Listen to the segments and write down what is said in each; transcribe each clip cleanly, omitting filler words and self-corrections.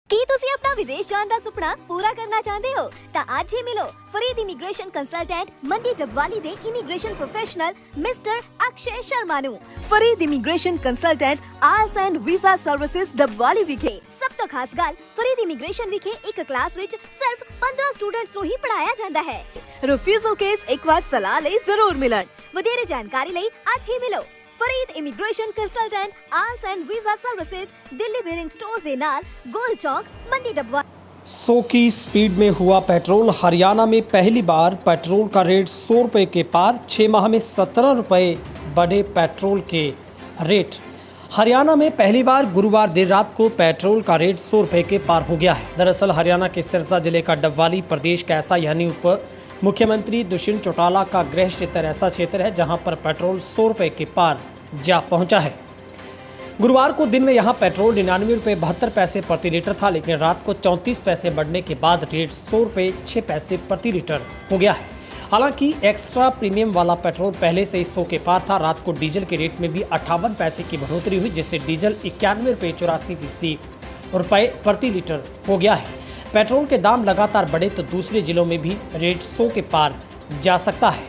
ਕੀ ਤੁਸੀਂ ਆਪਣਾ ਵਿਦੇਸ਼ ਜਾਣ ਦਾ ਸੁਪਨਾ ਪੂਰਾ ਕਰਨਾ ਚਾਹੁੰਦੇ ਹੋ ਤਾਂ ਅੱਜ ਹੀ ਮਿਲੋ ਫਰੀਦ ਇਮੀਗ੍ਰੇਸ਼ਨ ਕੰਸਲਟੈਂਟ ਮੰਡੀ ਡਬਵਾਲੀ ਦੇ immigration professional mister Akshay Sharma ਨੂੰ। Farid immigration consultant IELTS and visa services Dabwali ਵਿਖੇ। ਸਭ ਤੋਂ ਖਾਸ ਗੱਲ, ਫਰੀਦ ਇਮੀਗ੍ਰੇਸ਼ਨ ਵਿਖੇ ਇੱਕ ਕਲਾਸ ਵਿੱਚ ਸਿਰਫ 15 ਸਟੂਡੈਂਟਸ ਨੂੰ ਹੀ ਪੜਾਇਆ ਜਾਂਦਾ ਹੈ। ਰਿਫਿਊਜ਼ਲ ਕੇਸ ਇੱਕ ਵਾਰ ਸਲਾਹ ਲਈ ਜ਼ਰੂਰ ਮਿਲਣ। ਵਧੇਰੇ ਜਾਣਕਾਰੀ ਲਈ ਅੱਜ ਹੀ ਮਿਲੋ Farid immigration consultant IELTS and visa services, Delhi bearing store दे नाल, गोल चौक, मंडी डबवा। 100 की स्पीड में हुआ पेट्रोल। हरियाणा में पहली बार पेट्रोल का रेट 100 रुपये के पार। 6 माह में 17 रुपये बढ़े पेट्रोल के रेट। हरियाणा में पहली बार गुरुवार देर रात को पेट्रोल का रेट 100 रुपये के पार हो गया है। दरअसल हरियाणा के सिरसा जिले का डबवाली प्रदेश का ऐसा यानी उप मुख्यमंत्री दुष्यंत चौटाला का गृह क्षेत्र ऐसा क्षेत्र है जहां पर पेट्रोल 100 रुपये के पार जा पहुंचा है। गुरुवार को दिन में यहां पेट्रोल 99 रुपये 72 पैसे प्रति लीटर था, लेकिन रात को 34 पैसे बढ़ने के बाद रेट 100 रुपये 6 पैसे प्रति लीटर हो गया है। हालांकि एक्स्ट्रा प्रीमियम वाला पेट्रोल पहले से ही 100 के पार था। रात को डीजल के रेट में भी 58 पैसे की बढ़ोतरी हुई, जिससे डीजल 91 रुपये 84 रुपये प्रति लीटर हो गया है। पेट्रोल के दाम लगातार बढ़े तो दूसरे जिलों में भी रेट 100 के पार जा सकता है।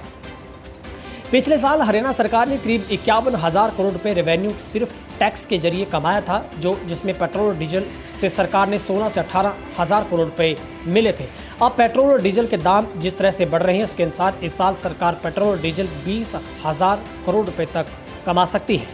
पिछले साल हरियाणा सरकार ने करीब 51,000 करोड़ रुपए रेवेन्यू सिर्फ टैक्स के जरिए कमाया था, जिसमें पेट्रोल और डीजल से सरकार ने 16 से 18,000 करोड़ रुपए मिले थे। अब पेट्रोल और डीजल के दाम जिस तरह से बढ़ रहे हैं, उसके अनुसार इस साल सरकार पेट्रोल और डीजल 20,000 करोड़ रुपए तक कमा सकती है।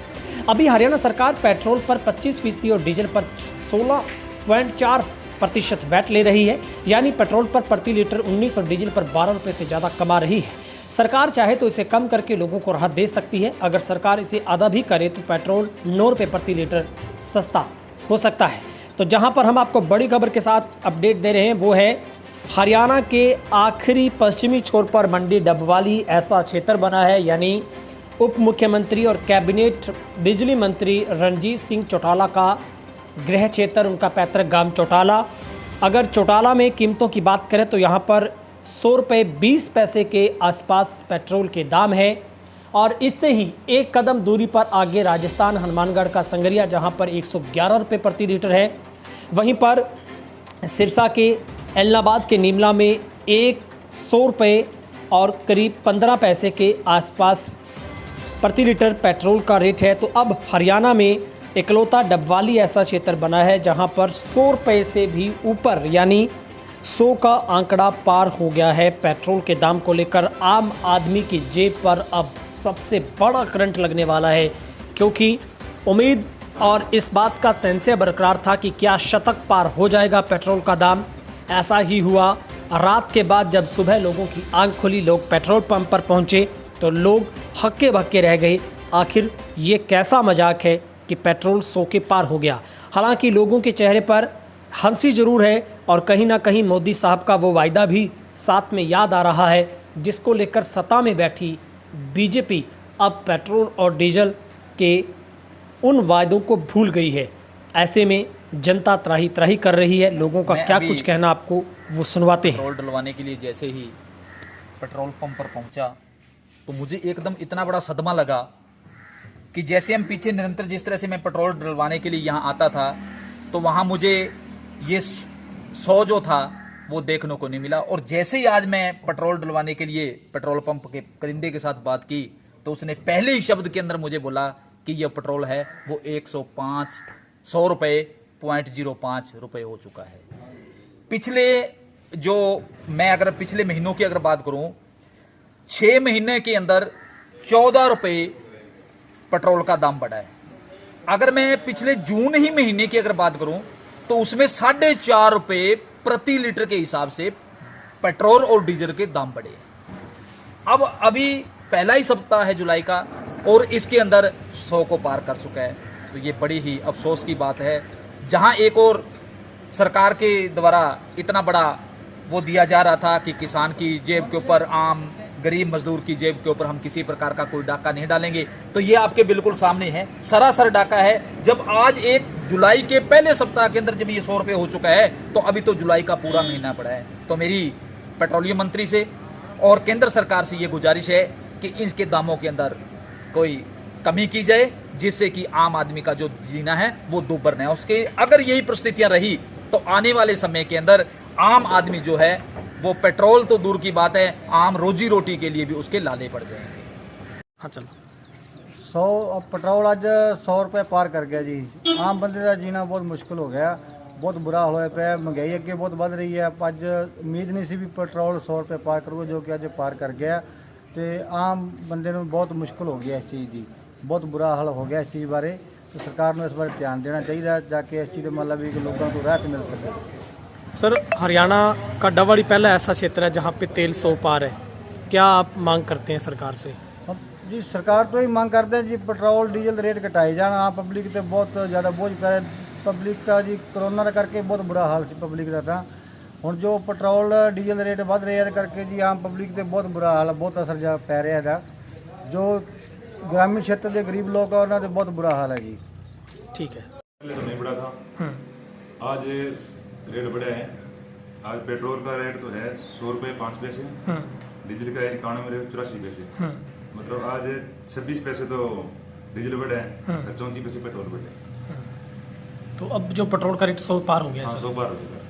अभी हरियाणा सरकार पेट्रोल पर 25% और डीजल पर 16.4% वैट ले रही है, यानी पेट्रोल पर प्रति लीटर 19 और डीजल पर 12 रुपये से ज़्यादा कमा रही है। सरकार चाहे तो इसे कम करके लोगों को राहत दे सकती है। अगर सरकार इसे आधा भी करे तो पेट्रोल 9 रुपये प्रति लीटर सस्ता हो सकता है। तो जहां पर हम आपको बड़ी खबर के साथ अपडेट दे रहे हैं वो है हरियाणा के आखिरी पश्चिमी छोर पर मंडी डबवाली ऐसा क्षेत्र बना है, यानी उप मुख्यमंत्री और कैबिनेट बिजली मंत्री रणजीत सिंह चौटाला का गृह क्षेत्र, उनका पैतृक गांव चौटाला। अगर चौटाला में कीमतों की बात करें तो यहाँ पर 100 रुपये 20 पैसे के आसपास पेट्रोल के दाम है, और इससे ही एक कदम दूरी पर आगे राजस्थान हनुमानगढ़ का संगरिया, जहाँ पर 111 रुपये प्रति लीटर है। वहीं पर सिरसा के एलनाबाद के नीमला में 100 रुपये और करीब 15 पैसे के आसपास प्रति लीटर पेट्रोल का रेट है। तो अब हरियाणा में इकलौता डबवाली ऐसा क्षेत्र बना है जहां पर 100 रुपये से भी ऊपर, यानी 100 का आंकड़ा पार हो गया है। पेट्रोल के दाम को लेकर आम आदमी की जेब पर अब सबसे बड़ा करंट लगने वाला है, क्योंकि उम्मीद और इस बात का संशय बरकरार था कि क्या शतक पार हो जाएगा पेट्रोल का दाम। ऐसा ही हुआ। रात के बाद जब सुबह लोगों की आंख खुली, लोग पेट्रोल पंप पर पहुंचे तो लोग हक्के बक्के रह गए। आखिर ये कैसा मजाक है कि पेट्रोल 100 के पार हो गया। हालांकि लोगों के चेहरे पर हंसी जरूर है, और कहीं ना कहीं मोदी साहब का वो वायदा भी साथ में याद आ रहा है, जिसको लेकर सत्ता में बैठी बीजेपी अब पेट्रोल और डीजल के उन वायदों को भूल गई है। ऐसे में जनता त्राही त्राही कर रही है। लोगों का क्या कुछ कहना आपको वो सुनवाते हैं। पेट्रोल डलवाने के लिए जैसे ही पेट्रोल पंप पर पहुंचा तो मुझे एकदम इतना बड़ा सदमा लगा कि जैसे हम पीछे निरंतर जिस तरह से मैं पेट्रोल डलवाने के लिए यहाँ आता था, तो वहाँ मुझे ये 100 जो था वो देखने को नहीं मिला। और जैसे ही आज मैं पेट्रोल डलवाने के लिए पेट्रोल पंप के करिंदे के साथ बात की, तो उसने पहले ही शब्द के अंदर मुझे बोला कि यह पेट्रोल है वो 100 रुपये 0.05 रुपये हो चुका है। पिछले जो मैं अगर पिछले महीनों की अगर बात करूं, 6 महीने के अंदर 14 रुपये पेट्रोल का दाम बढ़ा है। अगर मैं पिछले जून ही महीने की अगर बात करूं तो उसमें 4.5 रुपये प्रति लीटर के हिसाब से पेट्रोल और डीजल के दाम बढ़े हैं। अब अभी पहला ही सप्ताह है जुलाई का, और इसके अंदर 100 को पार कर चुका है। तो ये बड़ी ही अफसोस की बात है, जहां एक और सरकार के द्वारा इतना बड़ा वो दिया जा रहा था कि किसान की जेब के ऊपर, आम गरीब मजदूर की जेब के ऊपर हम किसी प्रकार का कोई डाका नहीं डालेंगे, तो ये आपके बिल्कुल सामने है, सरासर डाका है। जब आज 1 जुलाई के पहले सप्ताह के अंदर जब ये 100 रुपये हो चुका है, तो अभी तो जुलाई का पूरा महीना पड़ा है। तो मेरी पेट्रोलियम मंत्री से और केंद्र सरकार से ये गुजारिश है कि इनके दामों के अंदर कोई कमी की जाए, जिससे कि आम आदमी का जो जीना है वो दुभर न है। उसके अगर यही परिस्थितियां रही तो आने वाले समय के अंदर आम आदमी जो है वो पेट्रोल तो दूर की बात है, आम रोजी रोटी के लिए भी उसके लाले पड़ जाएंगे। हाँ चलो। 100 पेट्रोल अज 100 रुपये पार कर गया जी। आम बंदे का जीना बहुत मुश्किल हो गया, बहुत बुरा हाल होया पिया। महंगाई अगे बहुत बढ़ रही है। अज उम्मीद नहीं सी भी पेट्रोल 100 रुपये पार करूगा, जो कि अज पार कर गया। तो आम बंदे को बहुत मुश्किल हो गया इस चीज़ की, बहुत बुरा हाल हो गया इस चीज़ बारे। तो सरकार को इस बारे ध्यान देना चाहिए, जाके इस चीज़ मतलब भी लोगों को राहत मिल सके। सर, हरियाणा का डबल पहला ऐसा क्षेत्र है जहाँ पे तेल 100 पार है, क्या आप मांग करते हैं सरकार से? अब जी सरकार तो ही मांग करते हैं जी, पेट्रोल डीजल रेट घटाए जान। आम पब्लिक तो बहुत ज़्यादा बोझ पै पब्लिक का जी, कोरोना के करके बहुत बुरा हाल सी पब्लिक का था। हुण जो पेट्रोल डीजल रेट बढ़ रहे हैं करके जी आम पब्लिक ते बहुत बुरा हाल है, बहुत असर जा पै रहा है। जो ग्रामीण क्षेत्र के गरीब लोग हैं उन्होंने बहुत बुरा हाल है जी। ठीक है। पहले तो नहीं बढ़ा था, आज रेट बढ़ा है। आज पेट्रोल का रेट तो है 100 रुपये 5 पैसे, डीजल का 91 रुपये 84 पैसे। मतलब आज 26 पैसे तो डीजल बढ़ा है और 34 पैसे पेट्रोल बढ़ा है। तो अब जो पेट्रोल का रेट 100 पार हो गया है हाँ, सर। 100 पार हो गया।